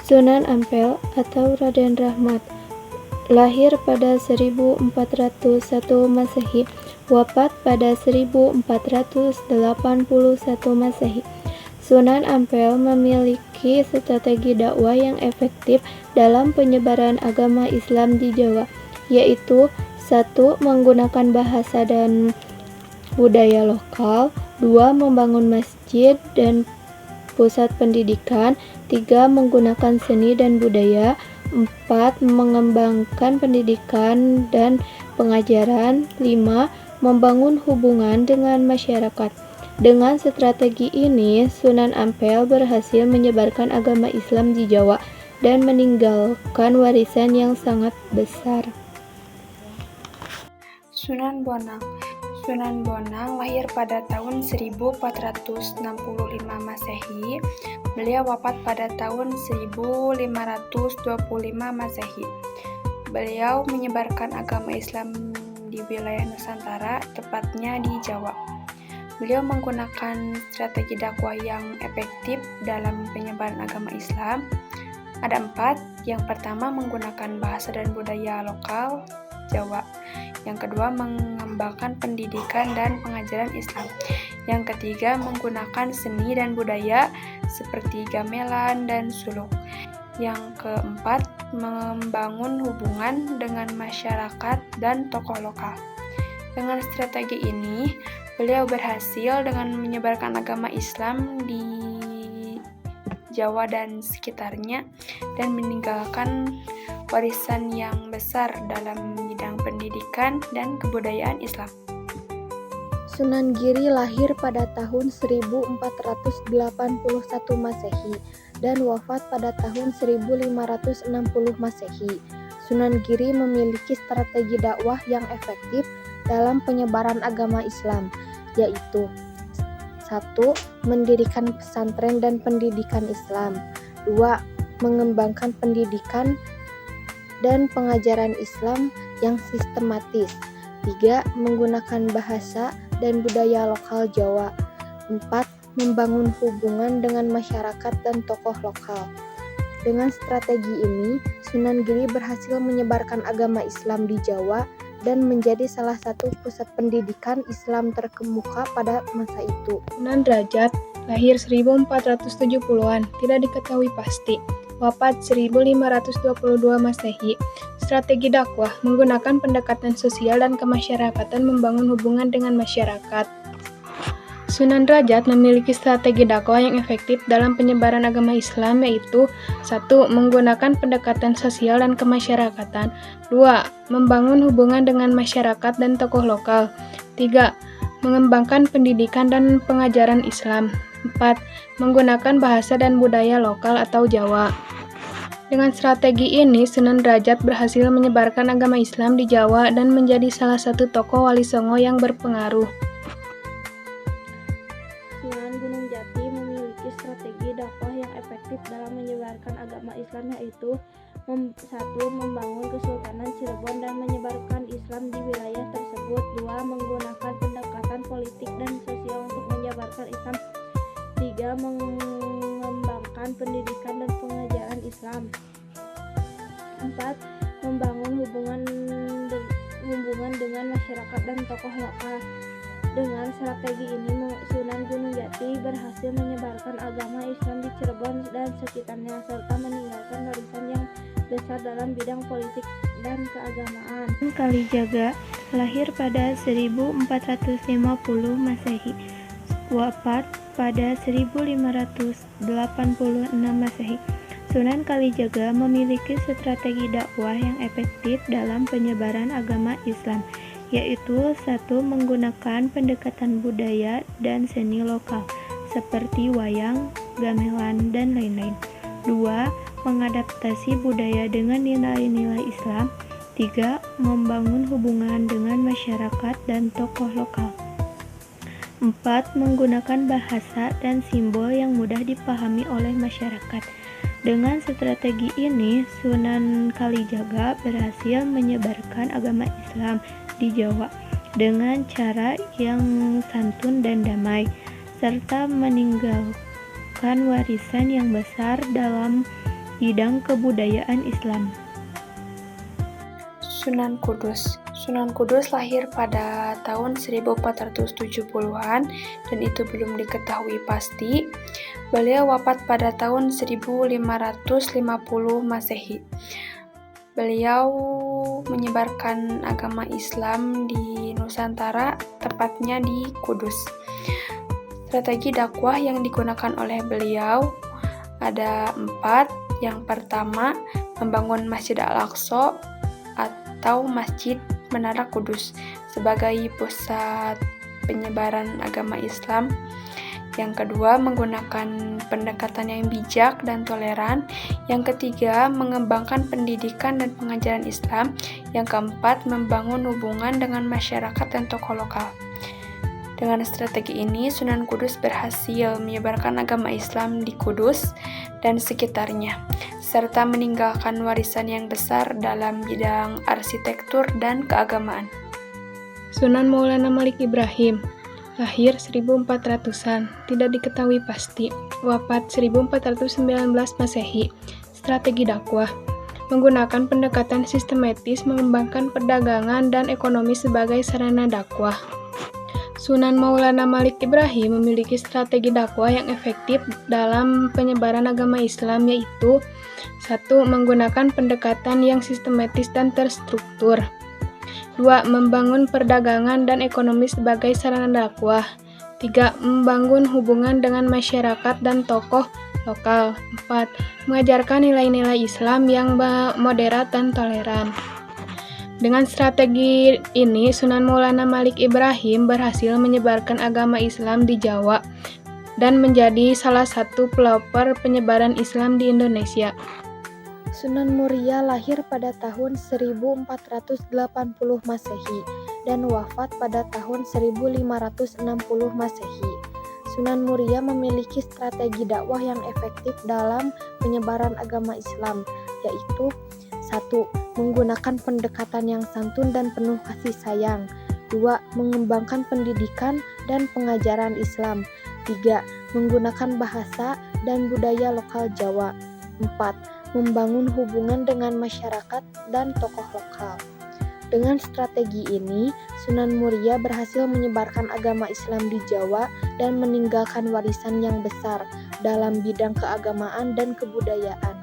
Sunan Ampel atau Raden Rahmat, lahir pada 1401 Masehi, wafat pada 1481 Masehi. Sunan Ampel memiliki strategi dakwah yang efektif dalam penyebaran agama Islam di Jawa, yaitu 1. Menggunakan bahasa dan budaya lokal, 2. Membangun masjid dan pusat pendidikan, 3. Menggunakan seni dan budaya, 4. Mengembangkan pendidikan dan pengajaran, 5. Membangun hubungan dengan masyarakat. Dengan strategi ini, Sunan Ampel berhasil menyebarkan agama Islam di Jawa dan meninggalkan warisan yang sangat besar. Sunan Bonang lahir pada tahun 1465 Masehi. Beliau wafat pada tahun 1525 Masehi. Beliau menyebarkan agama Islam di wilayah Nusantara, tepatnya di Jawa. Beliau menggunakan strategi dakwah yang efektif dalam penyebaran agama Islam. Ada 4. Yang pertama, menggunakan bahasa dan budaya lokal Jawa. Yang kedua, mengembangkan pendidikan dan pengajaran Islam. Yang ketiga, menggunakan seni dan budaya seperti gamelan dan suluk. Yang keempat, membangun hubungan dengan masyarakat dan tokoh lokal. Dengan strategi ini, beliau berhasil dengan menyebarkan agama Islam di Jawa dan sekitarnya dan meninggalkan warisan yang besar dalam bidang pendidikan dan kebudayaan Islam. Sunan Giri lahir pada tahun 1481 Masehi dan wafat pada tahun 1560 Masehi. Sunan Giri memiliki strategi dakwah yang efektif dalam penyebaran agama Islam, yaitu 1. Mendirikan pesantren dan pendidikan Islam, 2. Mengembangkan pendidikan dan pengajaran Islam yang sistematis, 3. Menggunakan bahasa dan budaya lokal Jawa, 4. Membangun hubungan dengan masyarakat dan tokoh lokal. Dengan strategi ini, Sunan Giri berhasil menyebarkan agama Islam di Jawa dan menjadi salah satu pusat pendidikan Islam terkemuka pada masa itu. Sunan Derajat lahir 1470-an, tidak diketahui pasti. Wafat 1522 Masehi. Strategi dakwah menggunakan pendekatan sosial dan kemasyarakatan membangun hubungan dengan masyarakat. Sunan Derajat memiliki strategi dakwah yang efektif dalam penyebaran agama Islam, yaitu 1. Menggunakan pendekatan sosial dan kemasyarakatan, 2. Membangun hubungan dengan masyarakat dan tokoh lokal, 3. Mengembangkan pendidikan dan pengajaran Islam, 4. Menggunakan bahasa dan budaya lokal atau Jawa. Dengan strategi ini, Sunan Derajat berhasil menyebarkan agama Islam di Jawa dan menjadi salah satu tokoh Wali Songo yang berpengaruh. Sunan Gunung Jati memiliki strategi dakwah yang efektif dalam menyebarkan agama Islam, yaitu 1. Membangun Kesultanan Cirebon dan menyebarkan Islam di wilayah tersebut, 2. Menggunakan pendekatan politik dan sosial untuk menyebarkan Islam, 3. Mengembangkan pendidikan dan pengajaran Islam, 4. Membangun hubungan dengan masyarakat dan tokoh lokal. Dengan strategi ini, Sunan Gunung Jati berhasil menyebarkan agama Islam di Cirebon dan sekitarnya, serta meninggalkan warisan yang besar dalam bidang politik dan keagamaan. Kalijaga lahir pada 1450 Masehi, wafat pada 1586 Masehi. Sunan Kalijaga memiliki strategi dakwah yang efektif dalam penyebaran agama Islam, yaitu 1. Menggunakan pendekatan budaya dan seni lokal seperti wayang, gamelan, dan lain-lain, 2. Mengadaptasi budaya dengan nilai-nilai Islam, 3. Membangun hubungan dengan masyarakat dan tokoh lokal, 4. Menggunakan bahasa dan simbol yang mudah dipahami oleh masyarakat. Dengan strategi ini, Sunan Kalijaga berhasil menyebarkan agama Islam di Jawa dengan cara yang santun dan damai, serta meninggalkan warisan yang besar dalam bidang kebudayaan Islam. Sunan Kudus. Sunan Kudus lahir pada tahun 1470-an dan itu belum diketahui pasti. Beliau wafat pada tahun 1550 Masehi. Beliau menyebarkan agama Islam di Nusantara, tepatnya di Kudus. Strategi dakwah yang digunakan oleh beliau ada 4. Yang pertama, membangun Masjid Al-Aqsa atau Masjid Menara Kudus sebagai pusat penyebaran agama Islam. Yang kedua, menggunakan pendekatan yang bijak dan toleran. Yang ketiga, mengembangkan pendidikan dan pengajaran Islam. Yang keempat, membangun hubungan dengan masyarakat dan tokoh lokal. Dengan strategi ini, Sunan Kudus berhasil menyebarkan agama Islam di Kudus dan sekitarnya, serta meninggalkan warisan yang besar dalam bidang arsitektur dan keagamaan. Sunan Maulana Malik Ibrahim, lahir 1400-an, tidak diketahui pasti, wafat 1419 Masehi. Strategi dakwah menggunakan pendekatan sistematis, mengembangkan perdagangan dan ekonomi sebagai sarana dakwah. Sunan Maulana Malik Ibrahim memiliki strategi dakwah yang efektif dalam penyebaran agama Islam, yaitu 1. Menggunakan pendekatan yang sistematis dan terstruktur. 2. Membangun perdagangan dan ekonomi sebagai sarana dakwah. 3. Membangun hubungan dengan masyarakat dan tokoh lokal. 4. Mengajarkan nilai-nilai Islam yang moderat dan toleran. Dengan strategi ini, Sunan Maulana Malik Ibrahim berhasil menyebarkan agama Islam di Jawa dan menjadi salah satu pelopor penyebaran Islam di Indonesia. Sunan Muria lahir pada tahun 1480 Masehi dan wafat pada tahun 1560 Masehi. Sunan Muria memiliki strategi dakwah yang efektif dalam penyebaran agama Islam, yaitu 1. Menggunakan pendekatan yang santun dan penuh kasih sayang. 2. Mengembangkan pendidikan dan pengajaran Islam. 3. Menggunakan bahasa dan budaya lokal Jawa. 4. Membangun hubungan dengan masyarakat dan tokoh lokal. Dengan strategi ini, Sunan Muria berhasil menyebarkan agama Islam di Jawa dan meninggalkan warisan yang besar dalam bidang keagamaan dan kebudayaan.